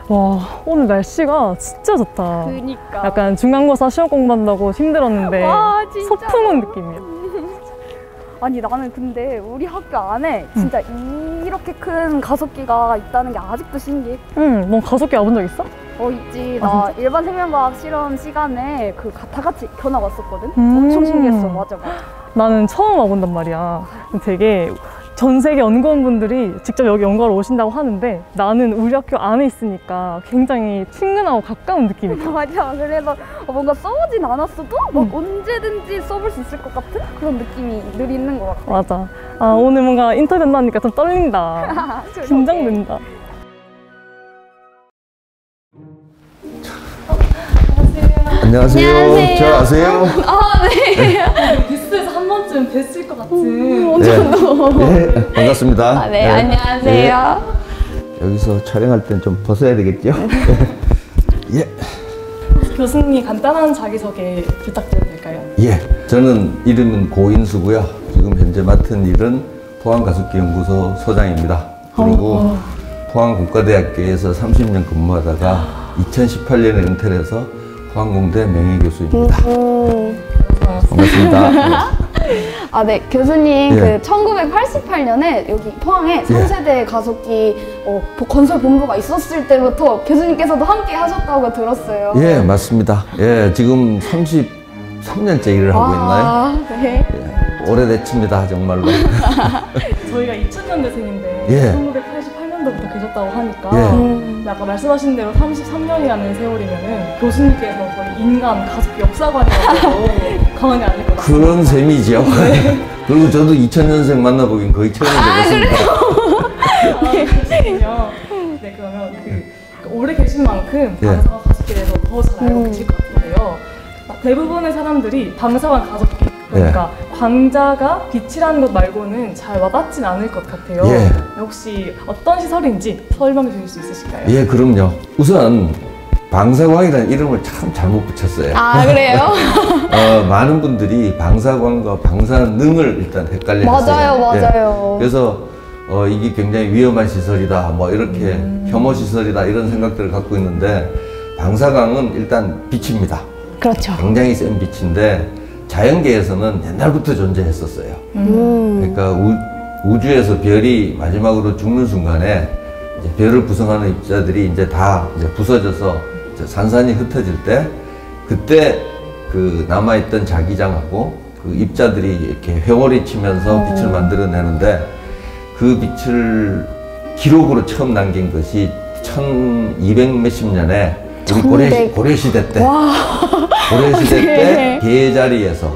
와, 오늘 날씨가 진짜 좋다. 그니까. 약간 중간고사 시험 공부한다고 힘들었는데 와, 진짜. 소풍 느낌이야. 아니 나는 근데 우리 학교 안에 진짜 이렇게 큰 가속기가 있다는 게 아직도 신기해. 응, 너 가속기 와본 적 있어? 있지. 아, 나 일반 생명과학 실험 시간에 다 같이 견학 왔었거든. 엄청 신기했어. 맞아. 나는 처음 와본단 말이야. 되게 전 세계 연구원분들이 직접 여기 연구하러 오신다고 하는데 나는 우리 학교 안에 있으니까 굉장히 친근하고 가까운 느낌이 있어. 맞아. 그래서 뭔가 써보진 않았어도 막 언제든지 써볼 수 있을 것 같은 그런 느낌이 늘 있는 것 같아. 맞아. 아, 오늘 뭔가 인터뷰 한다니까 좀 떨린다. 긴장된다. 안녕하세요. 안녕하세요. 저 아세요? 아, 네. 뉴스에서 한 번쯤 뵀을 것 같은. 엄청 네, 반갑습니다. 아, 네, 안녕하세요. 여기서 촬영할 땐 좀 벗어야 되겠죠? 예. 교수님 간단한 자기소개 부탁드려도 될까요? 예. 저는 이름은 고인수고요. 지금 현재 맡은 일은 포항가습기연구소 소장입니다. 그리고 포항국가대학교에서 30년 근무하다가 2018년에 은퇴를 해서 포항공대 명예교수입니다. 반갑습니다. 아, 네. 교수님, 예. 1988년에 여기 포항에 3세대 가속기 건설 본부가 있었을 때부터 교수님께서도 함께 하셨다고 들었어요. 예, 맞습니다. 예, 지금 33년째 일을 하고 있나요? 네. 예, 오래됐습니다, 정말로. 저희가 2000년대생인데 예. 1988년도부터 계셨다고 하니까 예. 아까 말씀하신 대로 33년이라는 세월이면은 교수님께서 거의 인간 가속기 역사관이라고 가만히 아닐 것 같아요. 그런 셈이죠. 그리고 저도 2000년생 만나보긴 거의 처음이 되겠습니다. 그렇군요. 네, 그러면 오래 계신 만큼 예. 방사관 가속기에 대해서 더 잘 알고 계실 것 같은데요. 대부분의 사람들이 방사관 가속기, 그러니까 광자가 빛이라는 것 말고는 잘 와닿진 않을 것 같아요. 예. 혹시 어떤 시설인지 설명해 주실 수 있으실까요? 예, 그럼요. 우선 방사광이라는 이름을 참 잘못 붙였어요. 아, 그래요? 많은 분들이 방사광과 방사능을 일단 헷갈려 하세요. 맞아요. 그래서 이게 굉장히 위험한 시설이다, 뭐 이렇게 혐오 시설이다 이런 생각들을 갖고 있는데, 방사광은 일단 빛입니다. 그렇죠. 굉장히 센 빛인데 자연계에서는 옛날부터 존재했었어요. 그러니까 우주에서 별이 마지막으로 죽는 순간에 이제 별을 구성하는 입자들이 이제 다 이제 부서져서 이제 산산이 흩어질 때, 그때 그 남아있던 자기장하고 그 입자들이 이렇게 회오리 치면서 빛을 만들어내는데, 그 빛을 기록으로 처음 남긴 것이 1200 몇십 년에 우리 고려시대 때, 고려시대 때 개자리에서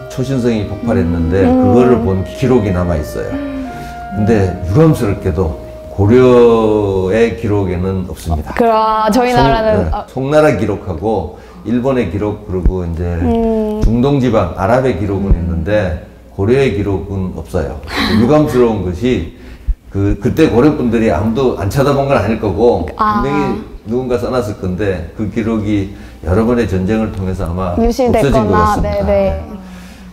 초신성이 폭발했는데 그거를 본 기록이 남아 있어요. 근데 유감스럽게도 고려의 기록에는 없습니다. 저희 나라는 송나라 기록하고 일본의 기록, 그리고 이제 중동지방 아랍의 기록은 있는데 고려의 기록은 없어요. 유감스러운 것이 그때 고려 분들이 아무도 안 쳐다본 건 아닐 거고 분명히 누군가 써놨을 건데 그 기록이 여러 번의 전쟁을 통해서 아마 없어진 것 같습니다. 네네.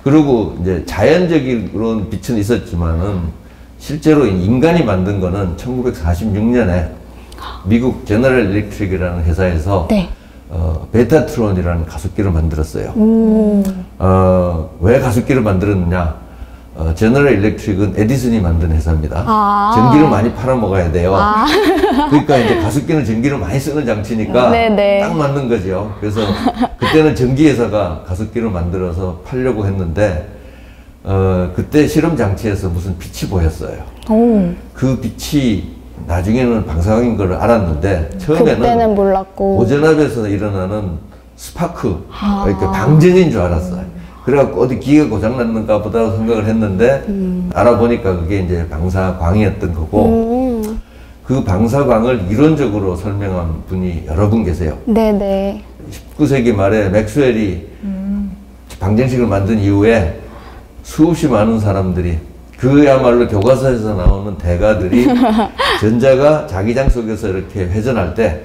그리고 이제 자연적인 빛은 있었지만은 실제로 인간이 만든 거는 1946년에 미국 제너럴 일렉트릭이라는 회사에서 베타트론이라는 가습기를 만들었어요. 왜 가습기를 만들었느냐? 제너럴 일렉트릭은 에디슨이 만든 회사입니다. 전기를 많이 팔아먹어야 돼요. 그러니까 이제 가습기는 전기를 많이 쓰는 장치니까 딱 맞는 거죠. 그래서 그때는 전기회사가 가습기를 만들어서 팔려고 했는데 그때 실험 장치에서 무슨 빛이 보였어요. 그 빛이 나중에는 방사광인 걸 알았는데 처음에는 그때는 몰랐고 오전압에서 일어나는 스파크, 그러니까 방전인 줄 알았어요. 그래갖고 어디 기계가 고장났는가 보다 생각을 했는데 알아보니까 그게 이제 방사광이었던 거고, 그 방사광을 이론적으로 설명한 분이 여러 분 계세요. 네네. 19세기 말에 맥스웰이 방정식을 만든 이후에 수없이 많은 사람들이, 그야말로 교과서에서 나오는 대가들이 전자가 자기장 속에서 이렇게 회전할 때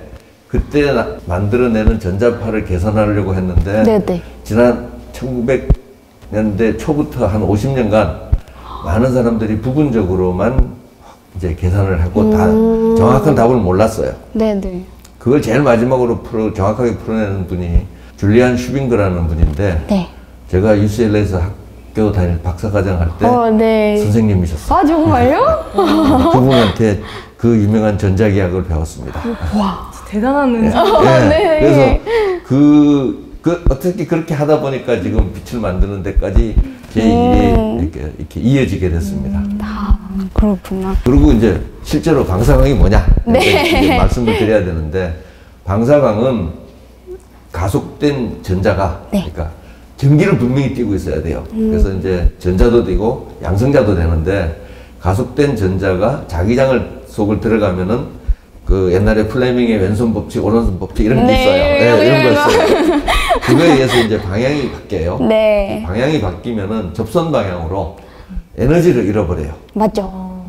그때 만들어내는 전자파를 계산하려고 했는데 지난 1900년대 초부터 한 50년간 많은 사람들이 부분적으로만 이제 계산을 하고 다 정확한 답을 몰랐어요. 네네. 그걸 제일 마지막으로 정확하게 풀어내는 분이 줄리안 슈빙거라는 분인데 네. 제가 UCLA에서 학교 다닐 박사과정 할 때 네. 선생님이셨어요. 아, 정말요? 그분한테 그 유명한 전자기학을 배웠습니다. 대단한 은사. 네. 그래서 어떻게 그렇게 하다 보니까 지금 빛을 만드는 데까지 제 일이 이렇게 이어지게 됐습니다. 아, 그렇구나. 그리고 이제 실제로 방사광이 뭐냐 네. 이제 말씀을 드려야 되는데 방사광은 가속된 전자가 네. 그러니까 전기를 분명히 띄고 있어야 돼요. 그래서 이제 전자도 되고 양성자도 되는데 가속된 전자가 자기장 속을 들어가면은 그 옛날에 플레밍의 왼손 법칙, 오른손 법칙 이런 게 있어요. 네, 이런 거 있어요. 그거에 의해서 이제 방향이 바뀌어요. 네. 방향이 바뀌면은 접선 방향으로 에너지를 잃어버려요. 맞죠.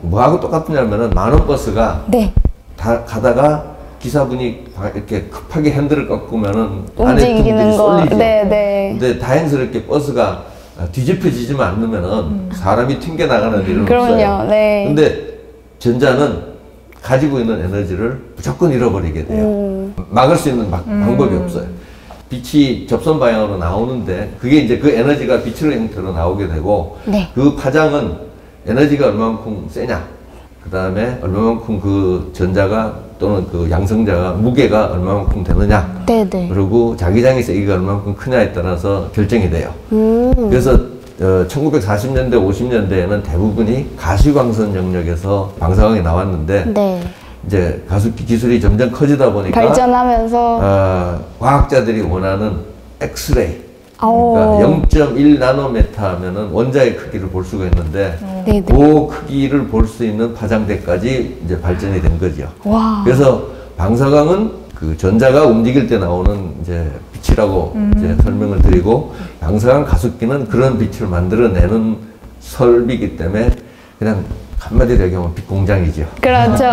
뭐하고 똑같으냐면은 많은 버스가 네. 다 가다가 기사분이 이렇게 급하게 핸들을 꺾으면은 안에 움직이는 분들이 거. 쏠리죠. 네. 근데 다행스럽게 버스가 뒤집혀지지만 않으면은 사람이 튕겨 나가는 일은 그럼요. 없어요. 네. 근데 전자는 가지고 있는 에너지를 무조건 잃어버리게 돼요. 막을 수 있는 방법이 없어요. 빛이 접선 방향으로 나오는데 그게 이제 그 에너지가 빛의 형태로 나오게 되고 네. 그 파장은 에너지가 얼마만큼 세냐 그 다음에 얼마만큼 그 전자가 또는 그 양성자가 무게가 얼마만큼 되느냐 네네. 그리고 자기장의 세기가 얼마만큼 크냐에 따라서 결정이 돼요. 그래서 1940년대, 50년대에는 대부분이 가시광선 영역에서 방사광이 나왔는데 나왔는데 네. 이제 가습기 기술이 점점 커지다 보니까 발전하면서 과학자들이 원하는 엑스레이 오. 그러니까 0.1 나노메타 하면은 원자의 크기를 볼 수가 있는데 네네. 그 크기를 볼 수 있는 파장대까지 이제 발전이 된 거죠. 와. 그래서 방사광은 그 전자가 움직일 때 나오는 이제 빛이라고 이제 설명을 드리고 방사광 가습기는 그런 빛을 만들어내는 설비이기 때문에 그냥 한마디로 얘기하면 빛 공장이죠. 그렇죠.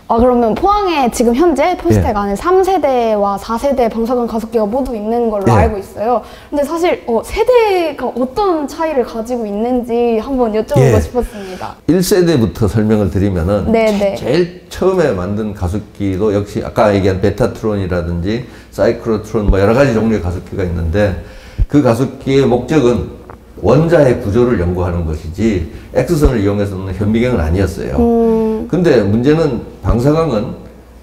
그러면 포항에 지금 현재 포스텍 안에 3세대와 4세대 방사광 가습기가 모두 있는 걸로 알고 있어요. 근데 사실 세대가 어떤 차이를 가지고 있는지 한번 여쭤보고 싶었습니다. 1세대부터 설명을 드리면은 네네. 제일 처음에 만든 가습기도 역시 아까 얘기한 베타트론이라든지 사이클로트론 뭐 여러 가지 종류의 가습기가 있는데 그 가습기의 목적은 원자의 구조를 연구하는 것이지 X선을 이용해서는 현미경은 아니었어요. 근데 문제는 방사광은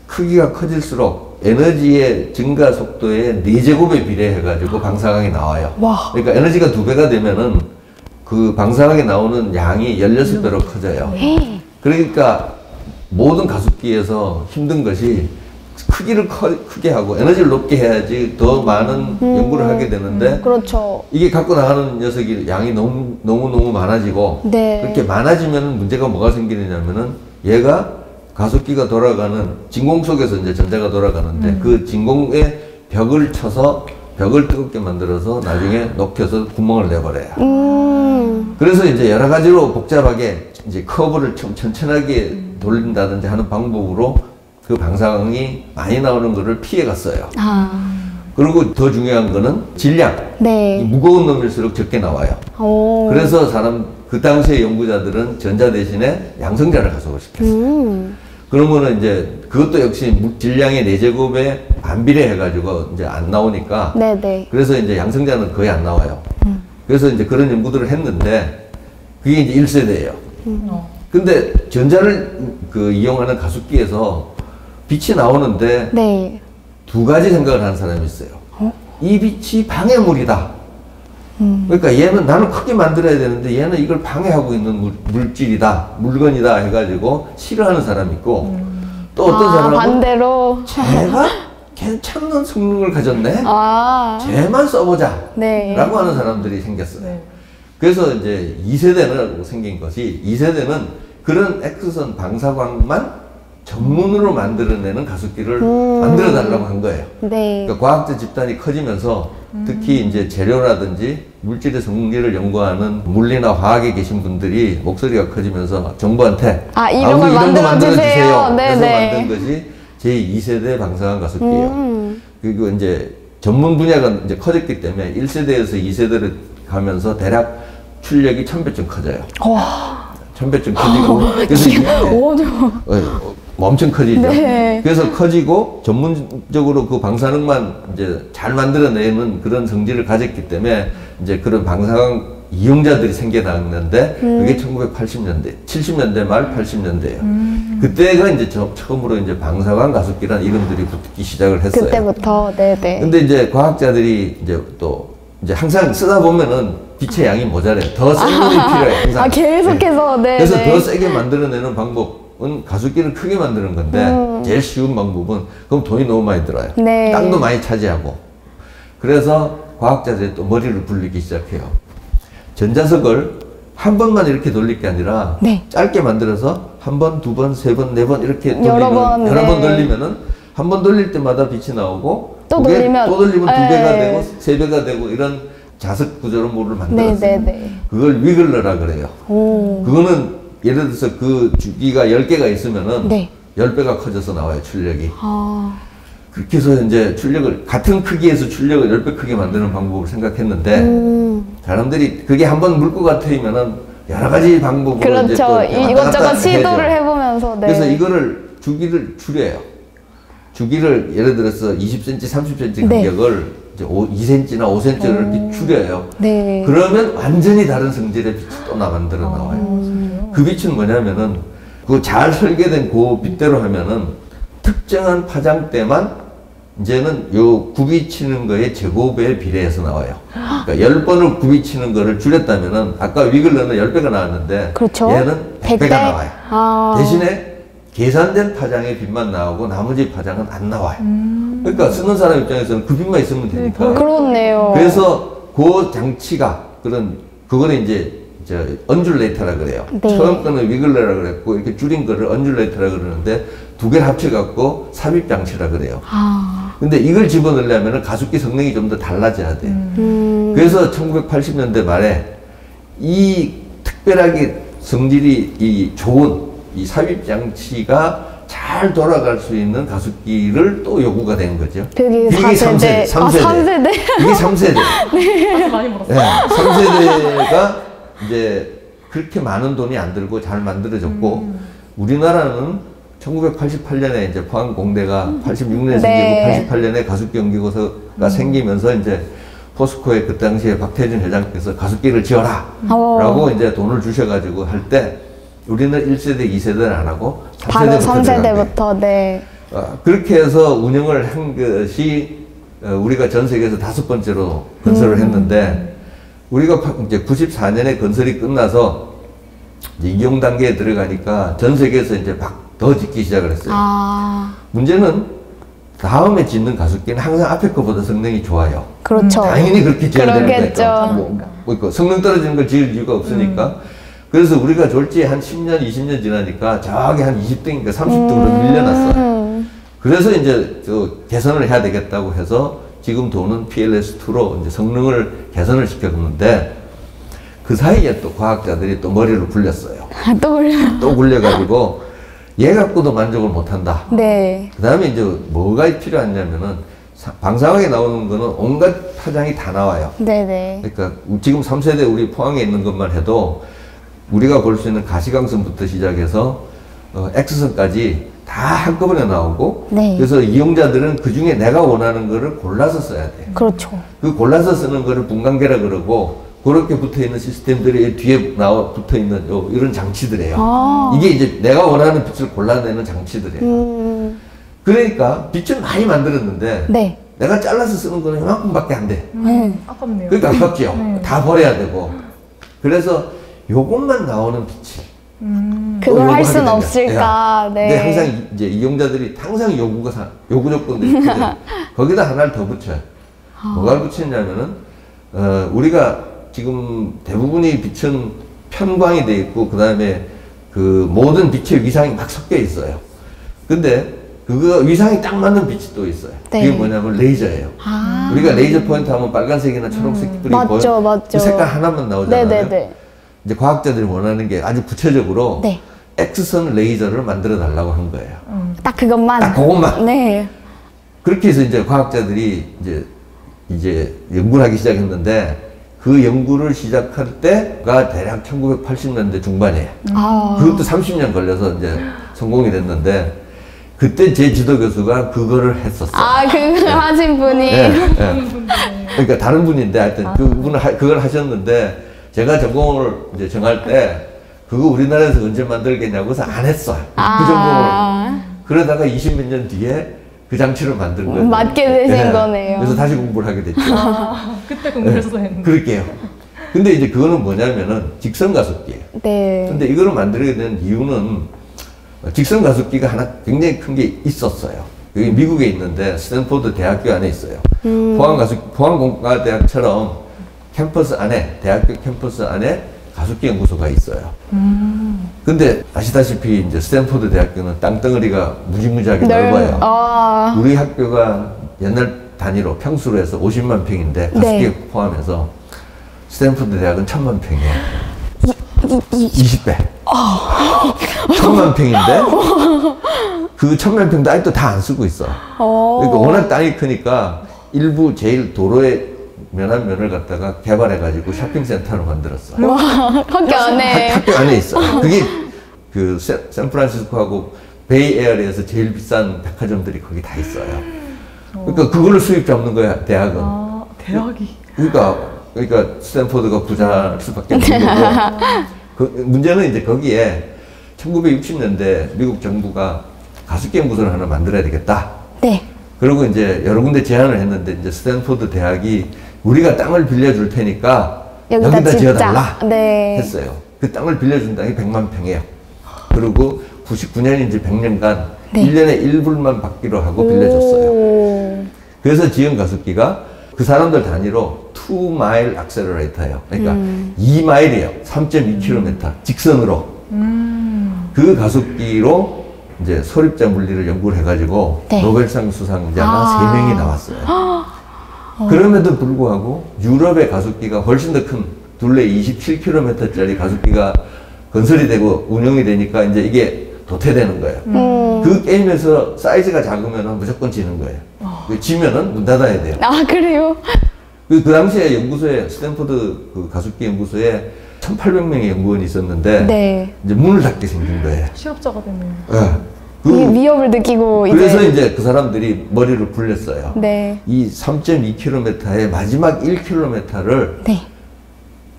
크기가 커질수록 에너지의 증가 속도의 4제곱에 비례해가지고 방사광이 나와요. 와. 그러니까 에너지가 2배가 되면은 그 방사광이 나오는 양이 16배로 커져요. 그러니까 모든 가습기에서 힘든 것이 크기를 크게 하고 에너지를 높게 해야지 더 많은 연구를 하게 되는데 그렇죠. 이게 갖고 나가는 녀석이 양이 너무 많아지고 네. 그렇게 많아지면 문제가 뭐가 생기느냐면은 얘가 가습기가 돌아가는 진공 속에서 이제 전자가 돌아가는데 그 진공에 벽을 쳐서 벽을 뜨겁게 만들어서 나중에 녹여서 구멍을 내버려요. 그래서 이제 여러 가지로 복잡하게 이제 커브를 좀 천천하게 돌린다든지 하는 방법으로 그 방사광이 많이 나오는 거를 피해 갔어요. 그리고 더 중요한 거는 질량. 네. 무거운 놈일수록 적게 나와요. 오. 그래서 그 당시에 연구자들은 전자 대신에 양성자를 가속을 시켰어요. 그러면은 이제 그것도 역시 질량의 4제곱에 반비례해가지고 이제 안 나오니까. 네네. 그래서 이제 양성자는 거의 안 나와요. 그래서 이제 그런 연구들을 했는데 그게 이제 1세대예요. 근데 전자를 이용하는 가습기에서 빛이 나오는데 네. 2가지 생각을 하는 사람이 있어요. 이 빛이 방해물이다. 그러니까 얘는 나는 크게 만들어야 되는데 얘는 이걸 방해하고 있는 물질이다, 물건이다 해가지고 싫어하는 사람이 있고 또 어떤 사람은 반대로 쟤가 괜찮은 성능을 가졌네. 쟤만 써보자. 네. 라고 하는 사람들이 생겼어요. 네. 그래서 이제 2세대는 생긴 것이 2세대는 그런 X선 방사광만 전문으로 만들어내는 가습기를 만들어 달라고 한 거예요. 네. 그러니까 과학자 집단이 커지면서 특히 이제 재료라든지 물질의 성질을 연구하는 물리나 화학에 계신 분들이 목소리가 커지면서 정부한테 이런 걸 만들어 주세요. 그래서 네네. 만든 것이 제2세대 방사광 가습기예요. 그리고 이제 전문 분야가 이제 커졌기 때문에 1세대에서 2세대를 가면서 대략 출력이 1000배쯤 커져요. 천배쯤 커지고 그래서 이게 엄청 커지죠. 네. 그래서 커지고 전문적으로 그 방사능만 이제 잘 만들어내는 그런 성질을 가졌기 때문에 이제 그런 방사능 이용자들이 생겨났는데 그게 1980년대, 70년대 말 80년대예요. 그때가 이제 처음으로 이제 방사광 가습기라는 이름들이 붙기 시작을 했어요. 그때부터, 네네. 근데 이제 과학자들이 이제 또 이제 항상 쓰다 보면은 빛의 양이 모자라요. 더 센 놈이 필요해, 항상. 계속해서, 네. 그래서 더 세게 만들어내는 방법은 가습기를 크게 만드는 건데 제일 쉬운 방법은 그럼 돈이 너무 많이 들어요. 네. 땅도 많이 차지하고. 그래서 과학자들이 또 머리를 굴리기 시작해요. 전자석을 한 번만 이렇게 돌릴 게 아니라 네. 짧게 만들어서 한 번, 두 번, 세 번, 네 번 이렇게 돌리면 여러 번, 여러 번 네. 돌리면은 한 번 돌릴 때마다 빛이 나오고 또 그게 돌리면, 또 돌리면 두 배가 네. 되고 세 배가 되고 이런 자석 구조물을 만들었어요. 네네네. 그걸 위글러라 그래요. 오. 그거는 예를 들어서 그 주기가 10개가 있으면은 네. 10배가 커져서 나와요, 출력이. 아. 그렇게 해서 이제 출력을 같은 크기에서 출력을 10배 크게 만드는 방법을 생각했는데 사람들이 그게 한번 물 것 같으면은 여러 가지 방법으로 이제 그렇죠. 또 왔다 이것저것 갔다 시도를 해야죠. 해보면서, 네. 그래서 이거를 주기를 줄여요. 주기를 예를 들어서 20cm, 30cm 네. 간격을 이제 2cm나 5cm를 이렇게 줄여요. 네. 그러면 완전히 다른 성질의 빛이 또 만들어 나와요. 그 빛은 뭐냐면은 그 잘 설계된 그 빛대로 하면은 특정한 파장 때만 이제는 요 굽이치는 거에 제곱에 비례해서 나와요. 그러니까 10번을 굽이치는 거를 줄였다면은 아까 위글러는 10배가 나왔는데 그렇죠. 얘는 100배가 100배? 나와요. 아. 대신에 계산된 파장의 빛만 나오고 나머지 파장은 안 나와요. 그러니까 쓰는 사람 입장에서는 그 빛만 있으면 되니까. 그렇네요. 그래서 그 장치가 그거는 이제 언줄레이터라 그래요. 네. 처음 거는 위글러라 그랬고 이렇게 줄인 거를 언줄레이터라 그러는데 두 개를 합쳐갖고 삽입 장치라 그래요. 아. 근데 이걸 집어넣으려면 가습기 성능이 좀 더 달라져야 돼요. 그래서 1980년대 말에 이 특별하게 성질이 이 좋은 이 삽입 장치가 잘 돌아갈 수 있는 가습기를 또 요구가 된 거죠. 그게 이게 4세대. 3세대. 아, 3세대. 이게 3세대. 아주 많이 물었어요. 네, 3세대가 이제 그렇게 많은 돈이 안 들고 잘 만들어졌고 우리나라는 1988년에 이제 포항공대가 86년에 네. 생기고 88년에 가습기 연구소가 생기면서 이제 포스코의 그 당시에 박태준 회장께서 가습기를 지어라 라고 이제 돈을 주셔가지고 할 때 우리는 1세대, 2세대를 안 하고 바로 3세대부터 3세대부터, 네. 그렇게 해서 운영을 한 것이 우리가 전 세계에서 5번째로 건설을 했는데 우리가 이제 94년에 건설이 끝나서 이제 이용 단계에 들어가니까 전 세계에서 이제 막 더 짓기 시작을 했어요. 아. 문제는 다음에 짓는 가습기는 항상 앞에 거보다 성능이 좋아요. 그렇죠. 당연히 그렇게 지어야 되는 그러겠죠. 거죠. 뭐 성능 떨어지는 걸 지을 이유가 없으니까. 그래서 우리가 졸지 한 10년, 20년 지나니까 저기 한 20등인가 30등으로 밀려났어요. 그래서 이제 개선을 해야 되겠다고 해서 지금 도는 PLS2로 이제 성능을 개선을 시켰는데 그 사이에 또 과학자들이 또 머리를 굴렸어요. 또 올려요. 또 굴려가지고 얘 갖고도 만족을 못한다. 네. 그 다음에 이제 뭐가 필요하냐면은 방사광에 나오는 거는 온갖 파장이 다 나와요. 네네. 그러니까 지금 3세대 우리 포항에 있는 것만 해도 우리가 볼 수 있는 가시광선부터 시작해서 X선까지 다 한꺼번에 나오고 네. 그래서 이용자들은 그 중에 내가 원하는 거를 골라서 써야 돼요. 그렇죠. 그 골라서 쓰는 거를 분광계라 그러고 그렇게 붙어있는 시스템들이 뒤에 붙어있는 이런 장치들이에요. 아. 이게 이제 내가 원하는 빛을 골라내는 장치들이에요. 그러니까 빛을 많이 만들었는데 네. 내가 잘라서 쓰는 거는 이만큼밖에 안 돼. 아깝네요. 그러니까 아깝죠. 네. 다 버려야 되고. 그래서 요것만 나오는 빛이 그걸 할 요구하게 수는 된다. 없을까. 근데 네. 항상 이제 이용자들이 항상 요구 조건들이 있거든요. 거기다 하나를 더 붙여요. 뭐가 붙이냐면은 우리가 지금 대부분의 빛은 편광이 돼 있고 그 다음에 그 모든 빛의 위상이 막 섞여 있어요. 근데 그거 위상이 딱 맞는 빛이 또 있어요. 네. 그게 뭐냐면 레이저예요. 아. 우리가 레이저 포인트 하면 빨간색이나 초록색 불이 맞죠, 보여. 맞죠. 그 색깔 하나만 나오잖아요. 네네네. 이제 과학자들이 원하는 게 아주 구체적으로 네. X선 레이저를 만들어 달라고 한 거예요. 딱 그것만. 딱 그것만. 네. 그렇게 해서 이제 과학자들이 이제 연구를 하기 시작했는데 그 연구를 시작할 때가 대략 1980년대 중반이에요. 그것도 30년 걸려서 이제 성공이 됐는데 그때 제 지도 교수가 그거를 했었어요. 그거 하신 분이. 그러니까 다른 분인데 하여튼 그분은 그걸 하셨는데 제가 전공을 이제 정할 때 그거 우리나라에서 언제 만들겠냐고 해서 안 했어요. 그 전공을. 그러다가 20몇 년 뒤에 그 장치를 만든 거예요. 맞게 되신 거네요. 그래서 다시 공부를 하게 됐죠. 그때 공부해서 했는데. 그럴게요. 근데 이제 그거는 뭐냐면은 직선 가속기예요. 네. 근데 이거를 만들게 된 이유는 직선 가속기가 하나 굉장히 큰 게 있었어요. 여기 미국에 있는데 스탠포드 대학교 안에 있어요. 포항공과대학처럼 캠퍼스 안에, 대학교 캠퍼스 안에 가속기 연구소가 있어요. 근데 아시다시피 이제 스탠포드 대학교는 땅덩어리가 무지무지하게 넓어요. 우리 학교가 옛날 단위로 평수로 해서 50만 평인데 가속기 포함해서 스탠포드 대학은 1000만 평이에요. 20배. 1000만 평인데 그 1000만 평도 아직도 다 안 쓰고 있어. 그러니까 워낙 땅이 크니까 일부 제일 도로에 면한 면을 갖다가 개발해가지고 쇼핑센터로 만들었어. 학교 안에. 학교 안에 있어. 그게 그 샌프란시스코하고 베이에어리에서 제일 비싼 백화점들이 거기 다 있어요. 그러니까 그걸로 수입 잡는 거야, 대학은. 대학이. 그러니까 스탠포드가 부자일 수밖에 없는 거고. 그 문제는 이제 거기에 1960년대 미국 정부가 가습기 연구소를 하나 만들어야 되겠다. 네. 그리고 이제 여러 군데 제안을 했는데 이제 스탠포드 대학이 우리가 땅을 빌려줄 테니까 여기다 지어달라 했어요. 그 땅을 빌려준 땅이 100만 평이에요. 그리고 99년인지 100년간 1년에 1불만 받기로 하고 빌려줬어요. 그래서 지은 가습기가 그 사람들 단위로 2마일 액셀러레이터예요. 그러니까 2마일이에요. 3.2km 직선으로. 그 가습기로 이제 소립자 물리를 연구를 해가지고 노벨상 수상자가 3명이 나왔어요. 그럼에도 불구하고 유럽의 가습기가 훨씬 더 큰 둘레 27km짜리 가습기가 건설이 되고 운영이 되니까 이제 이게 도태되는 거예요. 그 게임에서 사이즈가 작으면 무조건 지는 거예요. 지면은 문 닫아야 돼요. 그래요? 그 당시에 연구소에, 스탠포드 그 가습기 연구소에 1800명의 연구원이 있었는데, 이제 문을 닫게 생긴 거예요. 실업자가 되네요. 위협을 느끼고 그래서 이제 그 사람들이 머리를 굴렸어요. 네. 이 3.2km의 마지막 1km를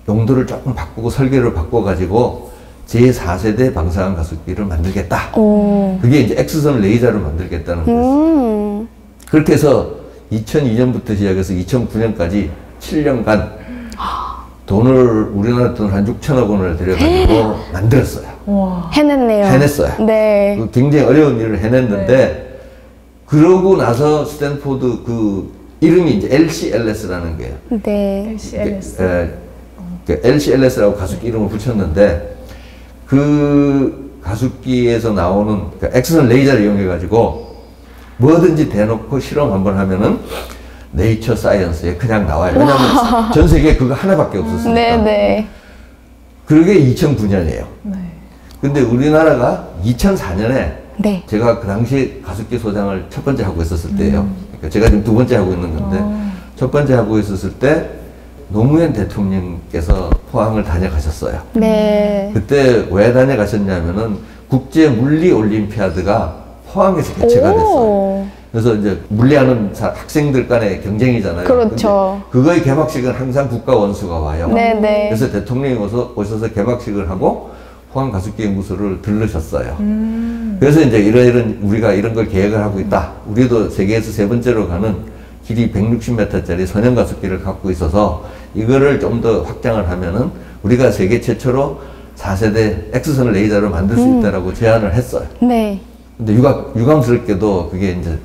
용도를 조금 바꾸고 설계를 바꿔가지고 제4세대 방사능 가습기를 만들겠다. 그게 이제 X선 레이저를 만들겠다는 거였어요. 그렇게 해서 2002년부터 시작해서 2009년까지 7년간 돈을, 우리나라 돈 한 6천억 원을 들여가지고 만들었어요. 해냈네요. 해냈어요. 네. 굉장히 어려운 일을 해냈는데, 그러고 나서 스탠포드 그 이름이 이제 LCLS라는 게. LCLS. LCLS라고 가습기 이름을 붙였는데, 그 가습기에서 나오는 엑스선 레이저를 이용해가지고 뭐든지 대놓고 실험 한번 하면은 네이처 사이언스에 그냥 나와요. 왜냐면 전 세계에 그거 하나밖에 없었으니까. 그게 2009년이에요. 근데 우리나라가 2004년에 제가 그 당시 가습기 소장을 첫 번째 하고 있었을 때예요. 그러니까 제가 지금 두 번째 하고 있는 건데 첫 번째 하고 있었을 때 노무현 대통령께서 포항을 다녀가셨어요. 그때 왜 다녀가셨냐면은 국제 물리 올림피아드가 포항에서 개최가 됐어요. 그래서 이제 물리하는 학생들 간의 경쟁이잖아요. 그렇죠. 그거의 개막식은 항상 국가 원수가 와요. 네네. 그래서 대통령이 오셔서 개막식을 하고 포항 가습기 연구소를 들르셨어요. 그래서 이제 이런 우리가 이런 걸 계획을 하고 있다. 우리도 세계에서 세 번째로 가는 길이 160m짜리 선형 가습기를 갖고 있어서 이거를 좀 더 확장을 하면은 우리가 세계 최초로 4세대 X선 레이저를 만들 수 있다라고 제안을 했어요. 네. 근데 유감스럽게도 그게 이제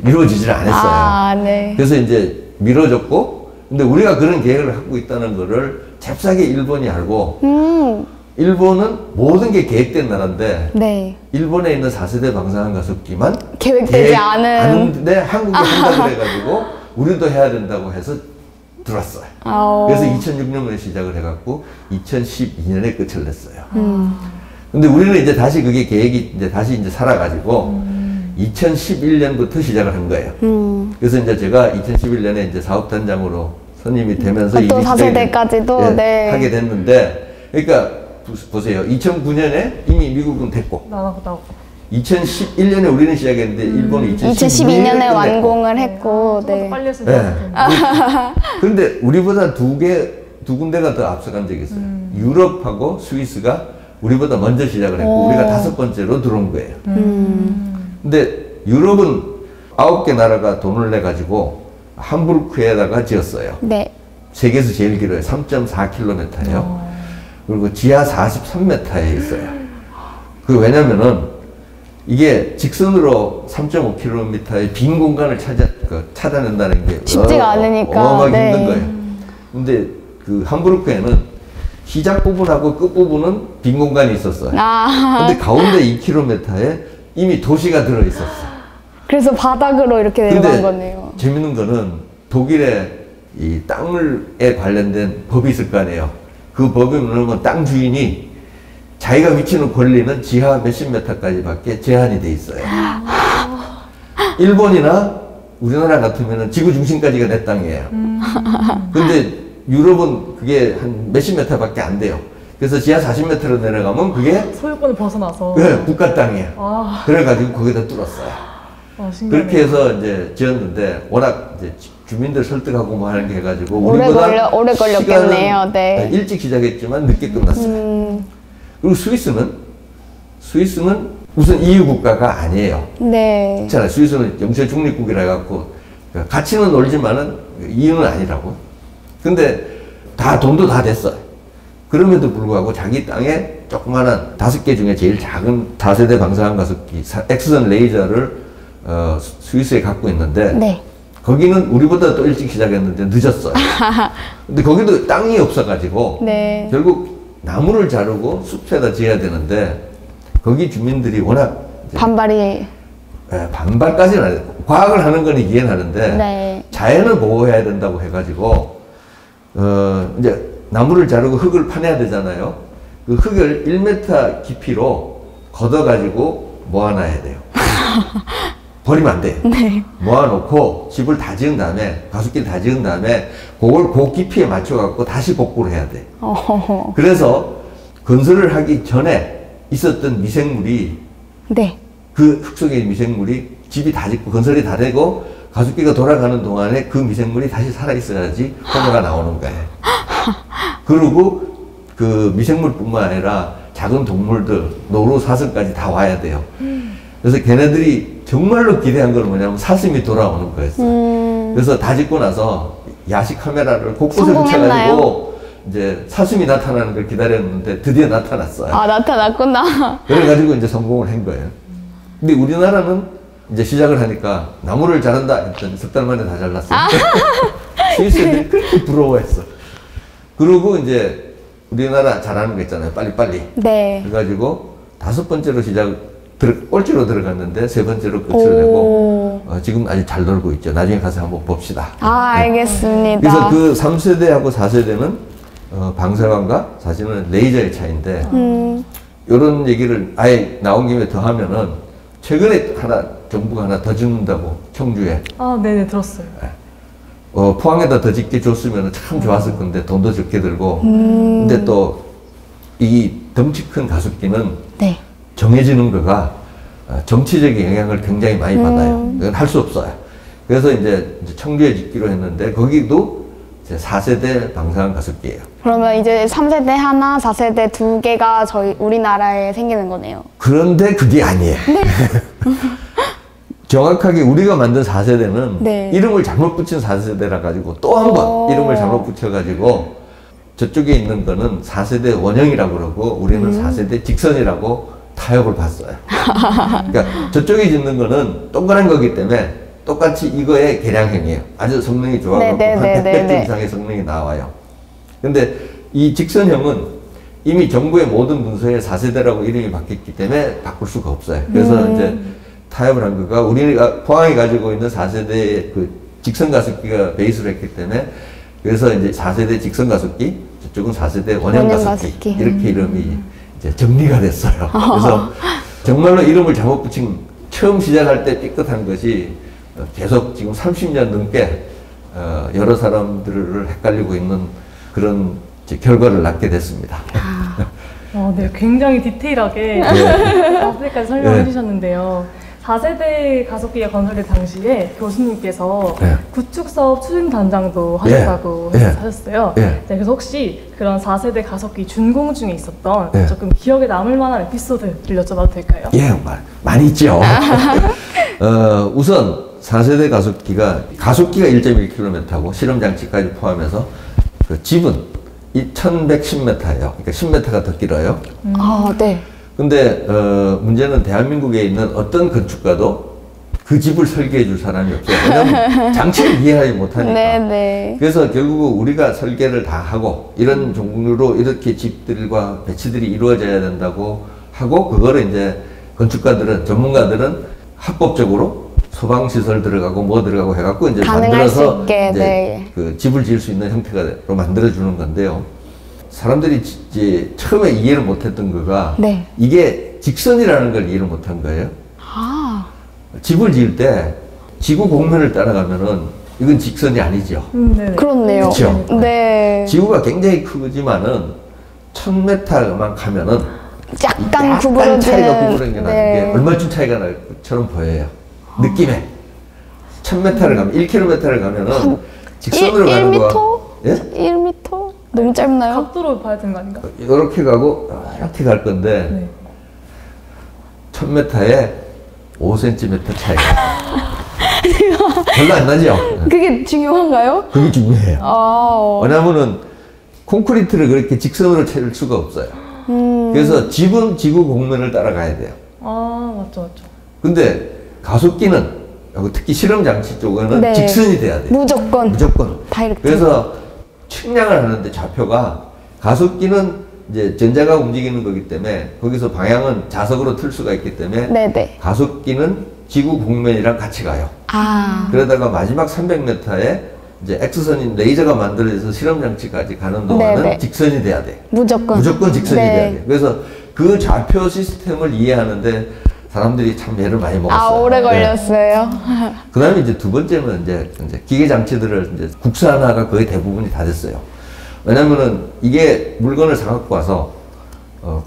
이루어지질 않았어요. 아, 네. 그래서 이제 미뤄졌고, 근데 우리가 그런 계획을 갖고 있다는 거를 잽싸게 일본이 알고, 일본은 모든 게 계획된 나라인데, 네. 일본에 있는 4세대 방사능 가습기만 계획되지 않은데 한국이 한다 그래가지고 우리도 해야 된다고 해서 들어왔어요. 그래서 2006년에 시작을 해갖고 2012년에 끝을 냈어요. 근데 우리는 이제 다시 그게 계획이 이제 다시 이제 살아가지고 2011년부터 시작을 한 거예요. 그래서 이제 제가 2011년에 이제 사업단장으로 선임이 되면서 또 4세대까지도 네. 하게 됐는데, 그러니까 보세요. 2009년에 이미 미국은 됐고, 2011년에 우리는 시작했는데 일본은 2012년에 완공을 했고, 네. 빨리 했을 것 같아요. 그런데 우리보다 두 군데가 더 앞서간 적이 있어요. 유럽하고 스위스가 우리보다 먼저 시작을 했고, 우리가 5번째로 들어온 거예요. 근데 유럽은 9개 나라가 돈을 내가지고 함부르크에다가 지었어요. 네. 세계에서 제일 길어요. 3.4km예요. 그리고 지하 43m에 있어요. 그 왜냐면은 이게 직선으로 3.5km의 빈 공간을 찾아낸다는 게 쉽지가 않으니까 어마어마하게 네. 힘든 거예요. 근데 그 함부르크에는 시작 부분하고 끝 부분은 빈 공간이 있었어요. 근데 가운데 2km에 이미 도시가 들어 있었어. 그래서 바닥으로 이렇게 내려간 거네요. 재밌는 거는 독일의 이 땅에 관련된 법이 있을 거 아니에요. 그 법이 뭐냐면 땅 주인이 자기가 미치는 권리는 지하 몇십 메타까지밖에 제한이 돼 있어요. 일본이나 우리나라 같으면 지구 중심까지가 내 땅이에요. 근데 유럽은 그게 한 몇십 메타밖에 안 돼요. 그래서 지하 40m로 내려가면 그게 소유권을 벗어나서 네, 국가 땅이에요. 그래가지고 거기다 뚫었어요. 그렇게 해서 이제 지었는데 워낙 이제 주민들 설득하고 뭐 하는 게 해가지고 오래 걸렸겠네요. 네. 일찍 시작했지만 늦게 끝났어요. 그리고 스위스는 우선 EU 국가가 아니에요. 네. 있잖아요. 스위스는 영세 중립국이라 해갖고 같이는 놀지만은 EU는 아니라고. 근데 다 돈도 다 됐어요. 그럼에도 불구하고 자기 땅에 조그마한 5개 중에 제일 작은 4세대 방사능 가습기 엑스선 레이저를 스위스에 갖고 있는데 네. 거기는 우리보다 또 일찍 시작했는데 늦었어요. 근데 거기도 땅이 없어가지고 네. 결국 나무를 자르고 숲에다 지어야 되는데 거기 주민들이 워낙 반발까지는 안 해요. 과학을 하는 건 이해는 하는데 네. 자연을 보호해야 된다고 해가지고 이제 나무를 자르고 흙을 파내야 되잖아요. 그 흙을 1m 깊이로 걷어가지고 모아놔야 돼요. 버리면 안 돼요. 네. 모아놓고 집을 다 지은 다음에 가습기를 다 지은 다음에 그걸 그 깊이에 맞춰갖고 다시 복구를 해야 돼. 그래서 건설을 하기 전에 있었던 미생물이 네. 그 흙 속의 미생물이 집이 다 짓고 건설이 다 되고 가습기가 돌아가는 동안에 그 미생물이 다시 살아있어야지 효과가 나오는 거예요. 그리고 그 미생물뿐만 아니라 작은 동물들, 노루, 사슴까지 다 와야 돼요. 그래서 걔네들이 정말로 기대한 건 뭐냐면 사슴이 돌아오는 거였어요. 그래서 다 짓고 나서 야시 카메라를 곳곳에 붙여가지고 이제 사슴이 나타나는 걸 기다렸는데 드디어 나타났어요. 아, 나타났구나. 그래가지고 이제 성공을 한 거예요. 근데 우리나라는 이제 시작을 하니까 나무를 자른다 했더니 석 달 만에 다 잘랐어요. 스위스들이 그렇게 부러워했어. 그리고 이제 우리나라 잘하는 거 있잖아요. 빨리빨리. 네. 그래가지고 5번째로 꼴찌로 들어갔는데 3번째로 끝을 내고 지금 아주 잘 놀고 있죠. 나중에 가서 한번 봅시다. 알겠습니다. 그래서 그 3세대하고 4세대는 방사광과 사실은 레이저의 차이인데 이런 얘기를 아예 나온 김에 더 하면은 최근에 정부가 하나 더 짓는다고 청주에. 네네 들었어요. 포항에다 더 짓게 줬으면 참 좋았을 건데 돈도 적게 들고. 근데 또 이 덩치 큰 가습기는 네. 정해지는 거가 정치적인 영향을 굉장히 많이 받아요. 이건 할 수 없어요. 그래서 이제 청주에 짓기로 했는데 거기도 이제 4세대 방사능 가습기예요. 그러면 이제 3세대 하나, 4세대 2개가 우리나라에 생기는 거네요. 그런데 그게 아니에요. 네. 정확하게 우리가 만든 4세대는 네. 이름을 잘못 붙인 4세대라 가지고 또 한 번 이름을 잘못 붙여가지고 저쪽에 있는 거는 4세대 원형이라고 그러고 우리는 4세대 직선이라고 타협을 봤어요. 그러니까 저쪽에 짓는 거는 동그란 거기 때문에 똑같이 이거의 개량형이에요. 아주 성능이 좋아가지고 한 100배 이상의 성능이 나와요. 근데 이 직선형은 이미 정부의 모든 문서에 4세대라고 이름이 바뀌었기 때문에 바꿀 수가 없어요. 그래서 이제 타협을 한 거가 우리가 포항이 가지고 있는 4세대의 그 직선 가습기가 베이스로 했기 때문에 그래서 이제 4세대 직선 가습기, 저쪽은 4세대 원형 가습기 이렇게 이름이 이제 정리가 됐어요. 그래서 정말로 이름을 잘못 붙인 처음 시작할 때 삐끗한 것이 계속 지금 30년 넘게 여러 사람들을 헷갈리고 있는 그런 이제 결과를 낳게 됐습니다. 네, 굉장히 디테일하게 앞에까지 설명해 주셨는데요. 4세대 가속기가 건설될 당시에 교수님께서 구축 사업 추진 단장도 하셨다고 하셨어요. 네, 그래서 혹시 그런 4세대 가속기 준공 중에 있었던 조금 기억에 남을 만한 에피소드를 여쭤봐도 될까요? 예, 많이 있죠. 우선 4세대 가속기가 1.1km고 실험 장치까지 포함해서 그 집은 1110m예요. 그러니까 10m가 더 길어요. 네. 근데 문제는 대한민국에 있는 어떤 건축가도 그 집을 설계해 줄 사람이 없어요. 왜냐하면 장치를 이해하지 못하니까. 네네. 그래서 결국 우리가 설계를 다 하고 이런 종류로 이렇게 집들과 배치들이 이루어져야 된다고 하고, 그거를 이제 건축가들은, 전문가들은 합법적으로 소방시설 들어가고 뭐 들어가고 해갖고 이제 만들어서 이제 그 집을 지을 수 있는 형태로 만들어주는 건데요. 사람들이 이제 처음에 이해를 못했던 거가 이게 직선이라는 걸 이해를 못한 거예요. 집을 지을 때 지구 곡면을 따라가면은 이건 직선이 아니죠. 그렇네요. 그렇죠. 네. 지구가 굉장히 크지만은 1000m만 가면은 약간 구부러지는 차이가 구부러진 게 나는 게 얼마쯤 차이가 날 것처럼 보여요. 느낌에 1000m를 가면 1km를 가면은 직선으로 가는 거야. 1m? 너무 짧나요? 각도로 봐야 되는 거 아닌가? 이렇게 가고 이렇게 갈 건데 1000m에 5cm 차이가 별로 안 나죠? 그게 중요한가요? 그게 중요해요. 왜냐면은 콘크리트를 그렇게 직선으로 채울 수가 없어요. 그래서 집은 지구 곡면을 따라가야 돼요. 맞죠. 근데 가속기는, 특히 실험 장치 쪽에는 직선이 돼야 돼요. 무조건. 다이렉트. 그래서 측량을 하는데 좌표가, 가속기는 이제 전자가 움직이는 거기 때문에 거기서 방향은 자석으로 틀 수가 있기 때문에 가속기는 지구 곡면이랑 같이 가요. 그러다가 마지막 300m에 이제 X선인 레이저가 만들어져서 실험 장치까지 가는 동안은 직선이 돼야 돼. 무조건 직선이 돼야 돼. 그래서 그 좌표 시스템을 이해하는데 사람들이 참 애를 많이 먹었어요. 오래 걸렸어요. 그 다음에 이제 두 번째는 이제 기계 장치들을 이제 국산화가 거의 대부분이 다 됐어요. 왜냐면은 이게 물건을 사갖고 와서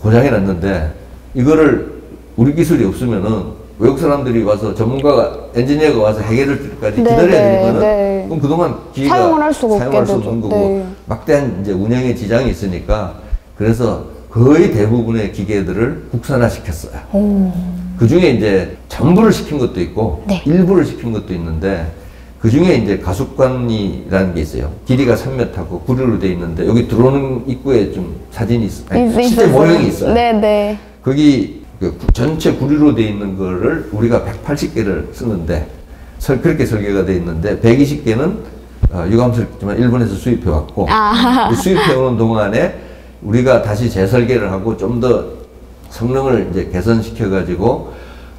고장이 났는데 이거를 우리 기술이 없으면은 외국 사람들이 와서 전문가가, 엔지니어가 와서 해결할 때까지 기다려야 되면은 그럼 그동안 기계가 사용을 할 수가 없는 거고 막대한 이제 운영에 지장이 있으니까, 그래서 거의 대부분의 기계들을 국산화 시켰어요. 그 중에 이제 전부를 시킨 것도 있고 일부를 시킨 것도 있는데, 그 중에 이제 가속관이라는 게 있어요. 길이가 3m고 구리로 돼 있는데 여기 들어오는 입구에 좀 사진이 있어요. 실제 모형이 있어요. 거기 전체 구리로 돼 있는 거를 우리가 180개를 쓰는데, 그렇게 설계가 돼 있는데 120개는 유감스럽지만 일본에서 수입해 왔고, 수입해 오는 동안에 우리가 다시 재설계를 하고 좀 더 성능을 이제 개선시켜 가지고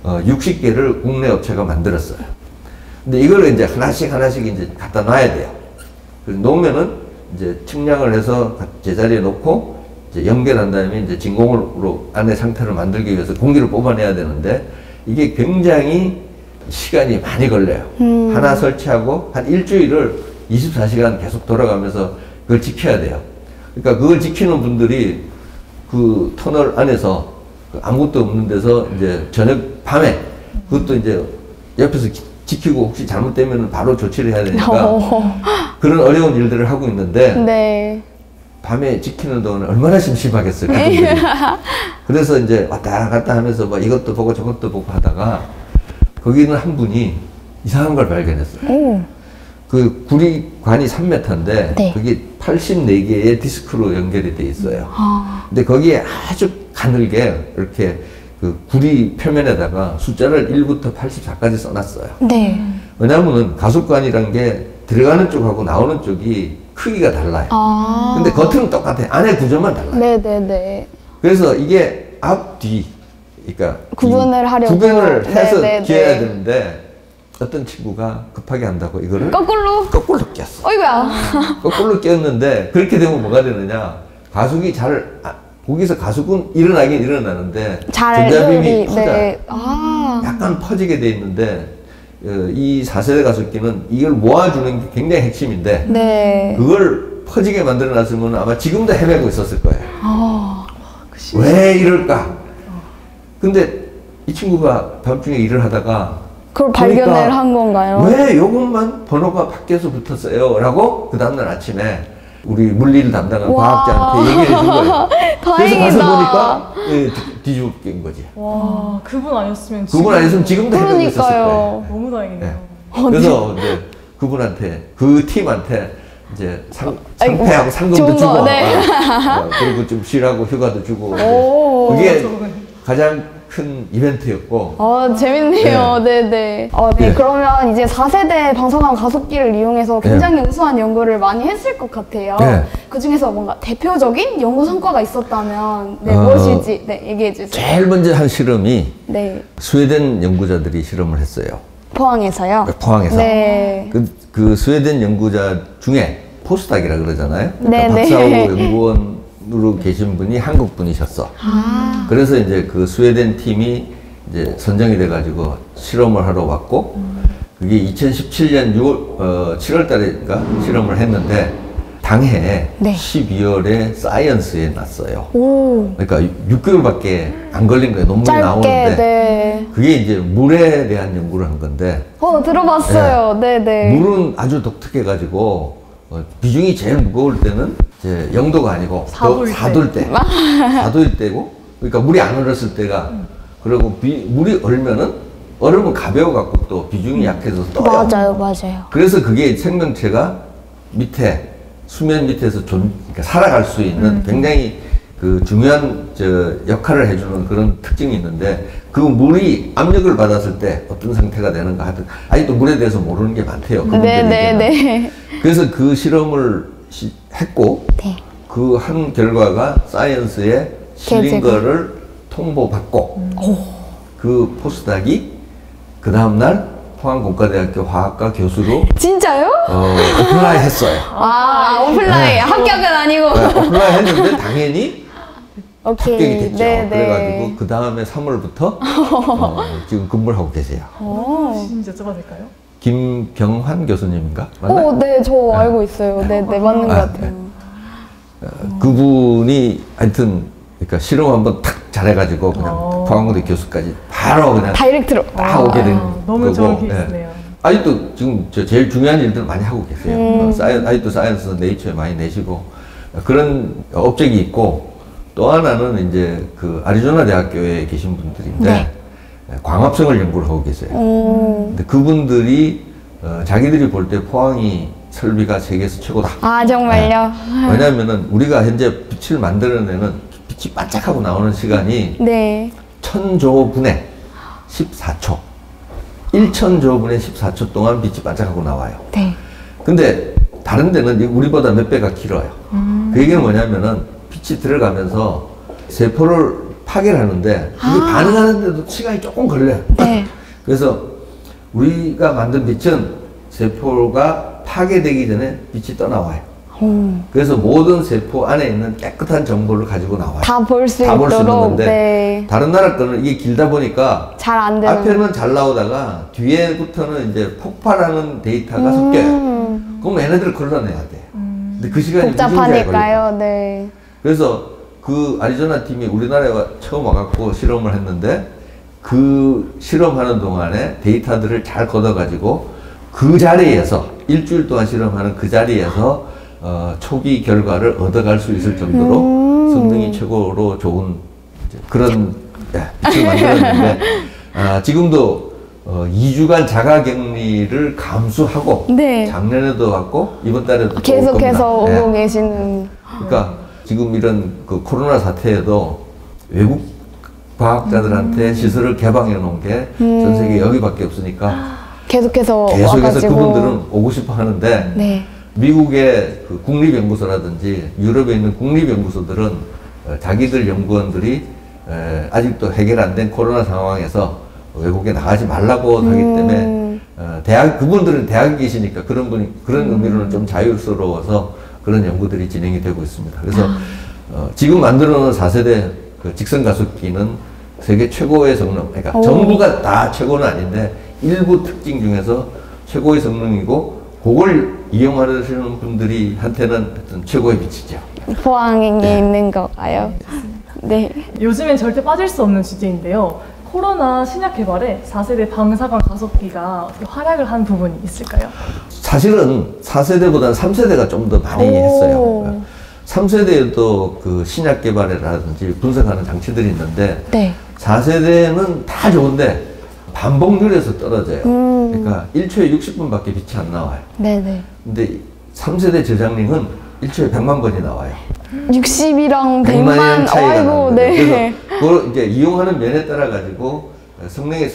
60개를 국내 업체가 만들었어요. 근데 이거를 이제 하나씩 이제 갖다 놔야 돼요. 그래서 놓으면은 이제 측량을 해서 제자리에 놓고 이제 연결한 다음에 이제 진공으로 안에 상태를 만들기 위해서 공기를 뽑아내야 되는데, 이게 굉장히 시간이 많이 걸려요. 하나 설치하고 한 일주일을 24시간 계속 돌아가면서 그걸 지켜야 돼요. 그러니까 그걸 지키는 분들이 그 터널 안에서 아무것도 없는 데서 이제 저녁 밤에 그것도 이제 옆에서 지키고 혹시 잘못되면 바로 조치를 해야 되니까 그런 어려운 일들을 하고 있는데 밤에 지키는 동안 얼마나 심심하겠어요. 그래서 이제 왔다 갔다 하면서 뭐 이것도 보고 저것도 보고 하다가 거기는 한 분이 이상한 걸 발견했어요. 그 구리관이 3m인데 그게 84개의 디스크로 연결이 돼 있어요. 근데 거기에 아주 가늘게 이렇게 그 구리 표면에다가 숫자를 1부터 84까지 써놨어요. 왜냐하면 가속관이란 게 들어가는 쪽하고 나오는 쪽이 크기가 달라요. 근데 겉은 똑같아요. 안에 구조만 달라요. 그래서 이게 앞, 뒤, 그러니까 구분을 해서 끼워야 되는데, 어떤 친구가 급하게 한다고 이거를 거꾸로 끼웠어. 거꾸로 끼웠는데, 그렇게 되면 뭐가 되느냐, 가속이 거기서 가속은 일어나긴 일어나는데 전자빔이 퍼져요. 약간 퍼지게 돼 있는데, 이 4세대 가속기는 이걸 모아주는 게 굉장히 핵심인데 네. 그걸 퍼지게 만들어 놨으면 아마 지금도 헤매고 있었을 거예요. 그 왜 이럴까? 근데 이 친구가 밤중에 일을 하다가 그걸 발견을 한 건가요? 왜 요것만 번호가 바뀌어서 붙었어요? 라고 그 다음날 아침에 우리 물리를 담당한 과학자한테 얘기를 해준 거예요. 그래서 가서 보니까 뒤집어 낀 거지. 와, 그분 아니었으면 그분 아니었으면 지금도 헤매고 있었을 거예요. 너무 다행이네요. 그래서 이제 그분한테, 그 팀한테 이제 상패하고 상금도 주고, 그리고 좀 쉬라고 휴가도 주고, 그게 가장 큰 이벤트였고. 재밌네요. 네네. 네. 그러면 이제 4세대 방사능 가속기를 이용해서 굉장히 우수한 연구를 많이 했을 것 같아요. 그 중에서 뭔가 대표적인 연구 성과가 있었다면 무엇일지 얘기해 주세요. 제일 먼저 한 실험이 네. 스웨덴 연구자들이 실험을 했어요. 포항에서요? 포항에서. 네. 그 스웨덴 연구자 중에 포스닥이라 그러잖아요. 그러니까 박사호 연구원으로 계신 분이 한국 분이셨어. 그래서 이제 그 스웨덴 팀이 이제 선정이 돼가지고 실험을 하러 왔고, 그게 2017년 7월 달인가 실험을 했는데, 당해 12월에 사이언스에 났어요. 그러니까 6개월밖에 안 걸린 거예요. 논문이 나오는데. 그게 이제 물에 대한 연구를 한 건데. 들어봤어요. 네네. 물은 아주 독특해가지고, 비중이 제일 무거울 때는 이제 0도가 아니고 4도일 때. 4도일 때고, 그러니까 물이 안 얼었을 때가, 그리고 물이 얼면은, 얼으면 가벼워갖고 또 비중이 약해서 떠요. 맞아요. 그래서 그게 생명체가 밑에, 수면 밑에서 그러니까 살아갈 수 있는 굉장히 그 중요한 역할을 해주는 그런 특징이 있는데, 그 물이 압력을 받았을 때 어떤 상태가 되는가 하여튼 아직도 물에 대해서 모르는 게 많대요. 네네네. 그래서 그 실험을 했고 그 한 결과가 사이언스에 실린 거를 통보받고 그 포스닥이 그 다음날 포항공과대학교 화학과 교수로 진짜요? 어플라이 했어요. 오플라이 합격은 아니고. 어플라이 했는데 당연히 합격이 됐죠. 네네. 그래가지고 그 다음에 3월부터 지금 근무를 하고 계세요. 진짜 여쭤봐도 될까요? 김경환 교수님인가? 맞나요? 네, 저 알고 있어요. 네, 맞는 것 같아요. 그분이 하여튼 그러니까 실험 한번 탁 잘해가지고 그냥 포항공대 교수까지 바로 그냥 다이렉트로 딱 오게 된 너무 좋은 거고. 케이스네요. 아직도 지금 제일 중요한 일들 많이 하고 계세요. 아직도 사이언스 네이처에 많이 내시고 그런 업적이 있고, 또 하나는 이제 그 아리조나 대학교에 계신 분들인데 광합성을 연구를 하고 계세요. 근데 그분들이 자기들이 볼 때 포항이 설비가 세계에서 최고다. 정말요? 왜냐면은 우리가 현재 빛을 만들어내는 빛이 반짝하고 나오는 시간이 1000조 분의 14초. 1000조 분의 14초 동안 빛이 반짝하고 나와요. 근데 다른 데는 우리보다 몇 배가 길어요. 그 얘기는 뭐냐면은 빛이 들어가면서 세포를 파괴를 하는데 이게 반응하는데도 시간이 조금 걸려요. 그래서 우리가 만든 빛은 세포가 파괴되기 전에 빛이 떠나와요. 그래서 모든 세포 안에 있는 깨끗한 정보를 가지고 나와요. 다 볼 수 있도록. 다른 나라 거는 이게 길다 보니까 잘 안 되는. 앞에는 잘 나오다가 뒤에부터는 이제 폭발하는 데이터가 섞여요. 그럼 얘네들을 걸러내야 돼. 근데 그 시간이 복잡하니까요. 그래서 그 아리조나 팀이 우리나라에 처음 와갖고 실험을 했는데, 그 실험하는 동안에 데이터들을 잘 걷어가지고 그 자리에서 일주일 동안 실험하는 그 자리에서 초기 결과를 얻어갈 수 있을 정도로 성능이 최고로 좋은 그런 빛을 만들었는데, 지금도 2주간 자가격리를 감수하고 작년에도 왔고 이번 달에도 계속해서 오고 계시는. 그러니까 지금 이런 그 코로나 사태에도 외국 과학자들한테 시설을 개방해 놓은 게 전 세계 여기밖에 없으니까 계속해서 그분들은 오고 싶어 하는데, 미국의 그 국립연구소라든지 유럽에 있는 국립연구소들은 자기들 연구원들이 아직도 해결 안 된 코로나 상황에서 외국에 나가지 말라고 하기 때문에 그분들은 대학에 계시니까 그런 의미로는 좀 자유스러워서 그런 연구들이 진행이 되고 있습니다. 그래서 지금 만들어 놓은 4세대 그 직선 가속기는 세계 최고의 성능, 그러니까 전부가 다 최고는 아닌데 일부 특징 중에서 최고의 성능이고 그걸 이용하시는 분들이 한테는 어떤 최고의 빛이죠. 포항에 있는 거가요? 네. 요즘엔 절대 빠질 수 없는 주제인데요. 코로나 신약 개발에 4세대 방사광 가속기가 어떻게 활약을 한 부분이 있을까요? 사실은 4세대보다는 3세대가 좀 더 많이 했어요. 3세대에도 그 신약 개발이라든지 분석하는 장치들이 있는데 네. 4세대는 다 좋은데 반복률에서 떨어져요. 그러니까 1초에 60분밖에 빛이 안 나와요. 네네. 근데 3세대 저장링은 1초에 100만 번이 나와요. 60이랑 100만 100만, 차이가 아이고, 나는 네. 거예요. 그래서 그걸 이제 이용하는 면에 따라 가지고 성능의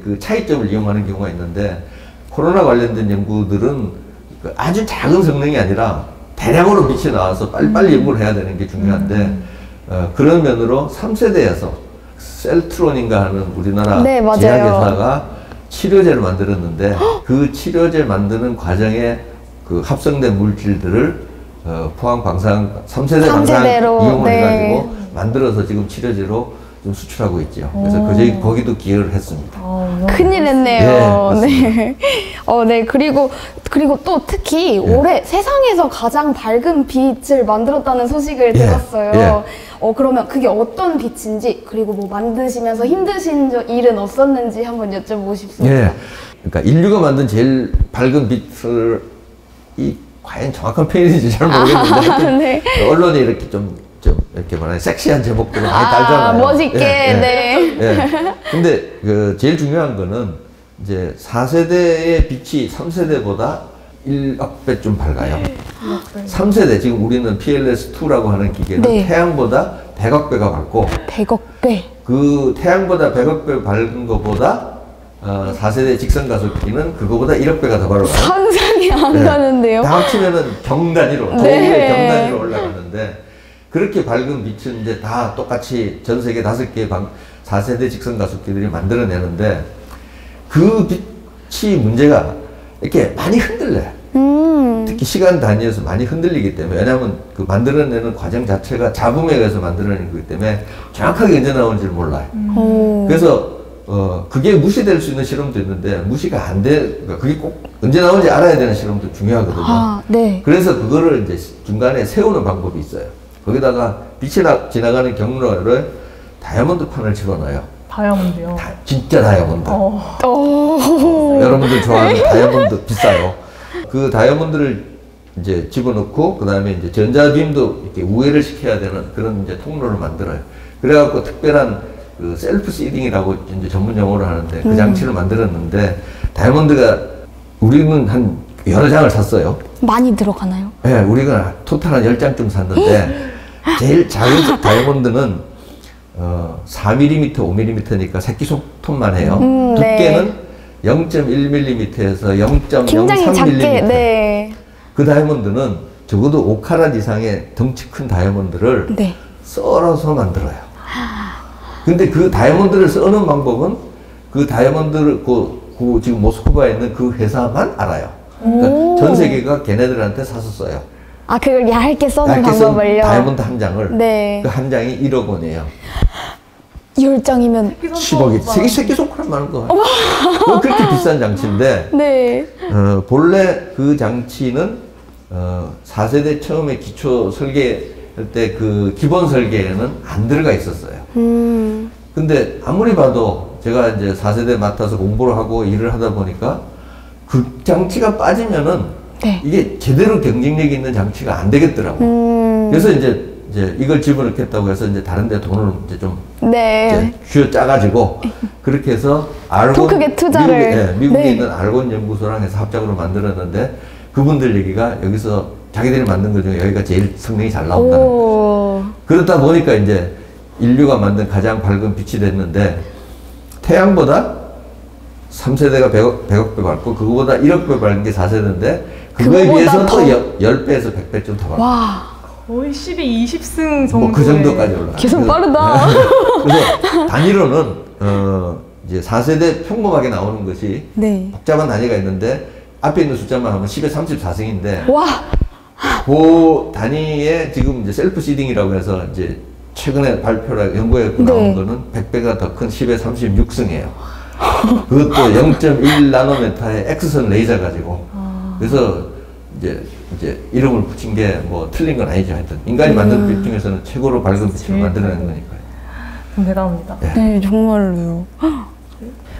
그 차이점을 이용하는 경우가 있는데 코로나 관련된 연구들은 아주 작은 성능이 아니라 대량으로 빛이 나와서 빨리빨리 연구를 해야 되는 게 중요한데 그런 면으로 3세대에서 셀트론인가 하는 우리나라 네, 맞아요. 제약회사가 치료제를 만들었는데 그 치료제 만드는 과정에 그 합성된 물질들을 포항 방사능 3세대 방사능 이용을 해가지고 만들어서 지금 치료제로 좀 수출하고 있죠. 그래서 저희 거기도 기여를 했습니다. 큰일 했네요. 네. 네. 그리고 또 특히 올해 세상에서 가장 밝은 빛을 만들었다는 소식을 들었어요. 그러면 그게 어떤 빛인지, 그리고 뭐 만드시면서 힘드신 일은 없었는지 한번 여쭤보고 싶습니다. 그러니까 인류가 만든 제일 밝은 빛을 과연 정확한 표현인지 잘 모르겠는데 언론에 이렇게 좀 이렇게 말하는 섹시한 제목들을 많이 달잖아요. 멋있게, 근데 그 제일 중요한 거는 이제 4세대의 빛이 3세대보다 1억 배 좀 밝아요. 3세대, 지금 우리는 PLS2라고 하는 기계는 태양보다 100억 배가 밝고 100억 배. 그 태양보다 100억 배 밝은 것보다 4세대 직선 가속기는 그거보다 1억 배가 더 밝아요. 상상이 안 가는데요. 다 합치면은 경단위로, 도구의 경단위로 올라가는데 그렇게 밝은 빛은 이제 다 똑같이 전 세계 5개의 4세대 직선 가속기들이 만들어내는데 그 빛이 문제가 이렇게 많이 흔들려요. 특히 시간 단위에서 많이 흔들리기 때문에, 왜냐하면 그 만들어내는 과정 자체가 잡음에 의해서 만들어내는 거기 때문에 정확하게 언제 나오는지를 몰라요. 그래서 그게 무시될 수 있는 실험도 있는데 무시가 안 돼, 그러니까 그게 꼭 언제 나오는지 알아야 되는 실험도 중요하거든요. 그래서 그거를 이제 중간에 세우는 방법이 있어요. 거기다가 빛이 지나가는 경로를 다이아몬드 판을 집어넣어요. 다이아몬드요? 진짜 다이아몬드. 여러분들 좋아하는 다이아몬드 비싸요. 그 다이아몬드를 이제 집어넣고 그 다음에 이제 전자빔도 이렇게 우회를 시켜야 되는 그런 이제 통로를 만들어요. 그래갖고 특별한 그 셀프 시딩이라고 이제 전문 용어로 하는데 그 장치를 만들었는데 다이아몬드가 우리는 한 여러 장을 샀어요. 많이 들어가나요? 네, 우리가 토탈 한 10장쯤 샀는데 제일 작은 다이아몬드는 4mm, 5mm니까 새끼손톱만 해요. 두께는 0.1mm에서 0.03mm. 굉장히 작게, 그 다이아몬드는 적어도 5카rat 이상의 덩치 큰 다이아몬드를 썰어서 만들어요. 근데 그 다이아몬드를 써는 방법은 그 다이아몬드를 지금 모스크바에 있는 그 회사만 알아요. 그러니까 전 세계가 걔네들한테 사서 써요. 그걸 얇게 써는 방법을요? 다이아몬드 한 장을. 그 한 장이 1억 원이에요. 10장이면 10억이. 새끼 손가락만 거. 그렇게 비싼 장치인데, 본래 그 장치는 4세대 처음에 기초 설계할 때 그 기본 설계에는 안 들어가 있었어요. 근데 아무리 봐도 제가 이제 4세대 맡아서 공부를 하고 일을 하다 보니까 그 장치가 빠지면은 이게 제대로 경쟁력 있는 장치가 안 되겠더라고. 그래서 이제 이걸 집어넣겠다고 해서 이제 다른 데 돈을 이제 좀 이제 쥐어 짜가지고 그렇게 해서 더 크게 투자를 미국에 있는 알곤 연구소랑 해서 합작으로 만들었는데 그분들 얘기가 여기서 자기들이 만든 것 중에 여기가 제일 성능이 잘 나온다는 거죠. 그러다 보니까 이제 인류가 만든 가장 밝은 빛이 됐는데 태양보다 3세대가 100억 배 밝고 그거보다 1억 배 밝은 게 4세대인데 그거에 비해서 또 10배에서 100배쯤 더 밝고 거의 12, 20승 정도. 그 정도까지 올라가요. 계속 빠르다. 그래서 단위로는 이제 4세대 평범하게 나오는 것이 복잡한 단위가 있는데 앞에 있는 숫자만 하면 10에 34승인데 그 단위에 지금 이제 셀프 시딩이라고 해서 이제 최근에 발표라 연구에 나온 거는 100배가 더 큰 10에 36승이에요. 그것도 0.1 나노미터의 X선 레이저 가지고. 그래서 이제 이름을 붙인 게 뭐 틀린 건 아니죠. 하여튼 인간이 만든 빛 중에서는 최고로 밝은 빛을 만들어낸 거니까요. 대단합니다. 네, 정말로요.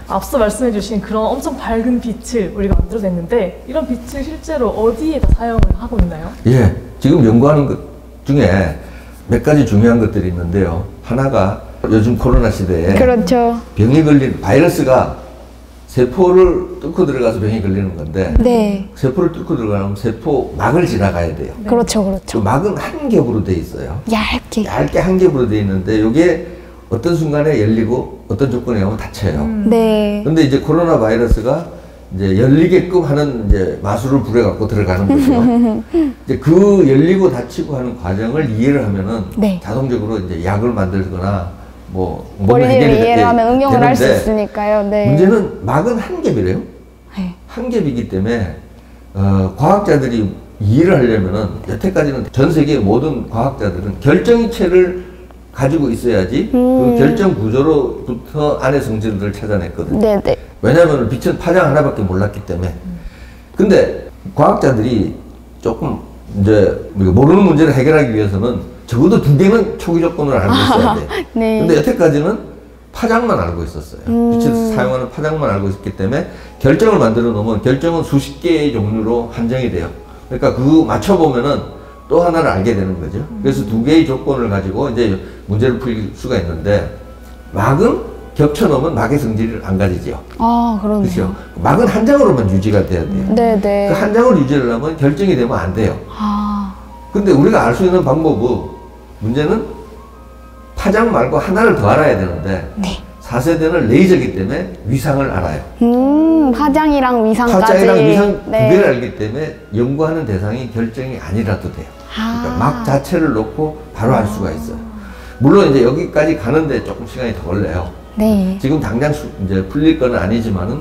앞서 말씀해주신 그런 엄청 밝은 빛을 우리가 만들어냈는데 이런 빛을 실제로 어디에다 사용을 하고 있나요? 예, 지금 연구하는 것 중에 몇 가지 중요한 것들이 있는데요. 하나가 요즘 코로나 시대에 그렇죠. 병이 걸린 바이러스가 세포를 뚫고 들어가서 병이 걸리는 건데 네. 세포를 뚫고 들어가면 세포막을 지나가야 돼요. 네. 그렇죠, 그 그렇죠. 막은 한 겹으로 돼 있어요. 얇게. 얇게 한 겹으로 돼 있는데 이게 어떤 순간에 열리고 어떤 조건에 오면 닫혀요. 네. 근데 이제 코로나 바이러스가 이제 열리게끔 하는 이제 마술을 부려갖고 들어가는 거죠. 이제 그 열리고 닫히고 하는 과정을 이해를 하면은 네. 자동적으로 이제 약을 만들거나 뭐 원리를 이해를 하면 응용을 할 수 있으니까요. 네. 문제는 막은 한 겹이래요. 네. 한 겹이기 때문에 과학자들이 이해를 하려면은 여태까지는 전 세계 모든 과학자들은 결정체를 가지고 있어야지 그 결정 구조로부터 안의 성질들을 찾아냈거든요. 네네. 왜냐하면 빛은 파장 하나밖에 몰랐기 때문에. 근데 과학자들이 조금 이제 모르는 문제를 해결하기 위해서는 적어도 2개는 초기 조건을 알고 있어야 돼요. 네. 근데 여태까지는 파장만 알고 있었어요. 빛을 사용하는 파장만 알고 있었기 때문에 결정을 만들어 놓으면 결정은 수십 개의 종류로 한정이 돼요. 그러니까 그거 맞춰보면은 또 하나를 알게 되는 거죠. 그래서 2개의 조건을 가지고 이제 문제를 풀 수가 있는데 막은 겹쳐놓으면 막의 성질을 안 가지죠. 아, 그러네요. 그렇죠. 막은 한 장으로만 유지가 돼야 돼요. 네네. 그 한 장을 유지를 하면 결정이 되면 안 돼요. 아. 근데 우리가 알 수 있는 방법은 문제는 파장 말고 하나를 더 알아야 되는데 네. 4세대는 레이저이기 때문에 위상을 알아요. 파장이랑 위상까지. 파장이랑 위상 네. 2개를 알기 때문에 연구하는 대상이 결정이 아니라도 돼요. 그러니까 막 자체를 놓고 바로 알 수가 있어요. 물론 이제 여기까지 가는데 조금 시간이 더 걸려요. 네. 지금 당장 이제 풀릴 건 아니지만은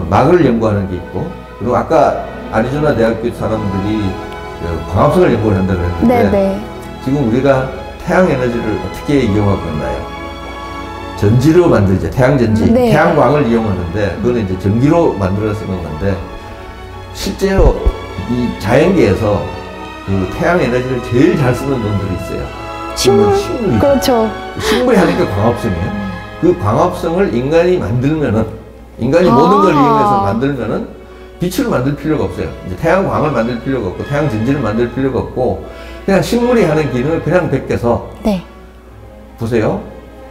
막을 연구하는 게 있고 그리고 아까 아리조나 대학교 사람들이 광합성을 연구를 한다고 했는데 네네. 지금 우리가 태양 에너지를 어떻게 이용하고 있나요? 전지로 만들죠. 태양전지. 네. 태양광을 이용하는데 그거는 이제 전기로 만들어 쓰는 건데 실제로 이 자연계에서 그 태양 에너지를 제일 잘 쓰는 놈들이 있어요. 식물이. 그렇죠. 식물이 하니까 광합성이에요. 그 광합성을 인간이 만들면은 인간이 모든 걸 이용해서 만들면은 빛을 만들 필요가 없어요. 이제 태양광을 만들 필요가 없고 태양전지를 만들 필요가 없고 그냥 식물이 하는 기능을 그냥 베껴서 네. 보세요.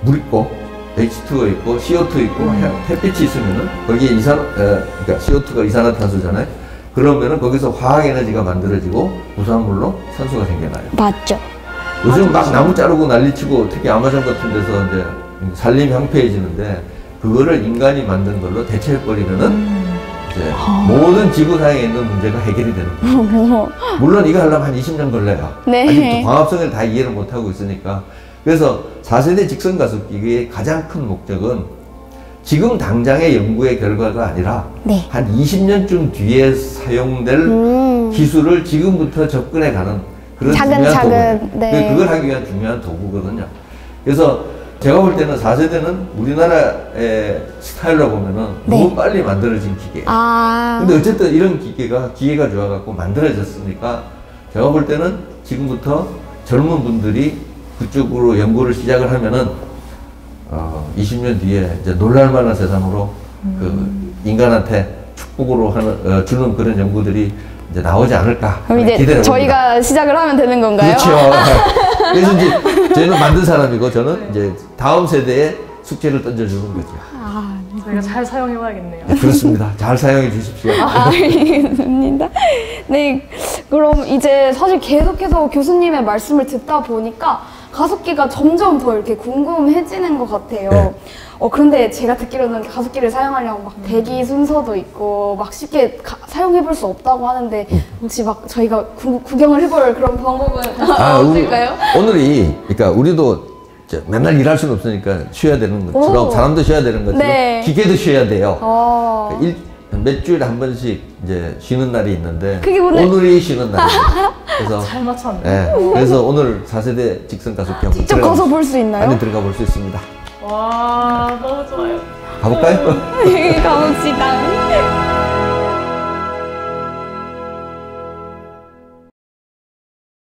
물 있고 H2O 있고 CO2 있고 햇빛이 있으면은 거기에 그러니까 CO2가 이산화탄소잖아요. 그러면은 거기서 화학 에너지가 만들어지고 부산물로 산소가 생겨나요. 맞죠. 요즘 막 나무 자르고 난리치고 특히 아마존 같은 데서 이제 산림이 황폐해지는데 그거를 인간이 만든 걸로 대체해버리면은 이제 모든 지구상에 있는 문제가 해결이 되는 거예요. 물론 이거 하려면 한 20년 걸려요. 네. 아직도 광합성을 다 이해를 못하고 있으니까. 그래서 4세대 직선 가속기의 가장 큰 목적은 지금 당장의 연구의 결과가 아니라 네. 한 20년쯤 뒤에 사용될 기술을 지금부터 접근해 가는 그런 중요한 도구예요. 네. 그걸 하기 위한 중요한 도구거든요. 그래서 제가 볼 때는 4세대는 우리나라의 스타일로 보면은 네. 너무 빨리 만들어진 기계예요. 근데 어쨌든 이런 기계가 좋아갖고 만들어졌으니까 제가 볼 때는 지금부터 젊은 분들이 그쪽으로 연구를 시작을 하면은 20년 뒤에 이제 놀랄만한 세상으로 그 인간한테 축복으로 주는 그런 연구들이 이제 나오지 않을까. 그럼 이제 기대를 저희가 합니다. 시작을 하면 되는 건가요? 그렇죠. 그래서 이제 저희는 만든 사람이고 저는 이제 다음 세대에 숙제를 던져주는 거죠. 저희가 잘 사용해봐야겠네요. 그렇습니다. 잘 사용해 주십시오. 알겠습니다. 네, 그럼 이제 사실 계속해서 교수님의 말씀을 듣다 보니까 가습기가 점점 더 이렇게 궁금해지는 것 같아요. 네. 그런데 제가 듣기로는 가습기를 사용하려면 막 대기 순서도 있고 막 쉽게 사용해볼 수 없다고 하는데 혹시 막 저희가 구경을 해볼 그런 방법은 없을까요? 오늘이 그러니까 우리도 맨날 일할 수는 없으니까 쉬어야 되는 것처럼 사람도 쉬어야 되는 것처럼 네. 기계도 쉬어야 돼요. 몇 주일에 한 번씩 이제 쉬는 날이 있는데 그게 오늘이 쉬는 날이에요. 그래서 잘 맞췄네. 네, 그래서 오늘 4세대 직선 가속기 한번 직접 가서 볼 수 있나요? 안에 들어가 볼 수 있습니다. 와, 너무 좋아요. 가볼까요? 가봅시다.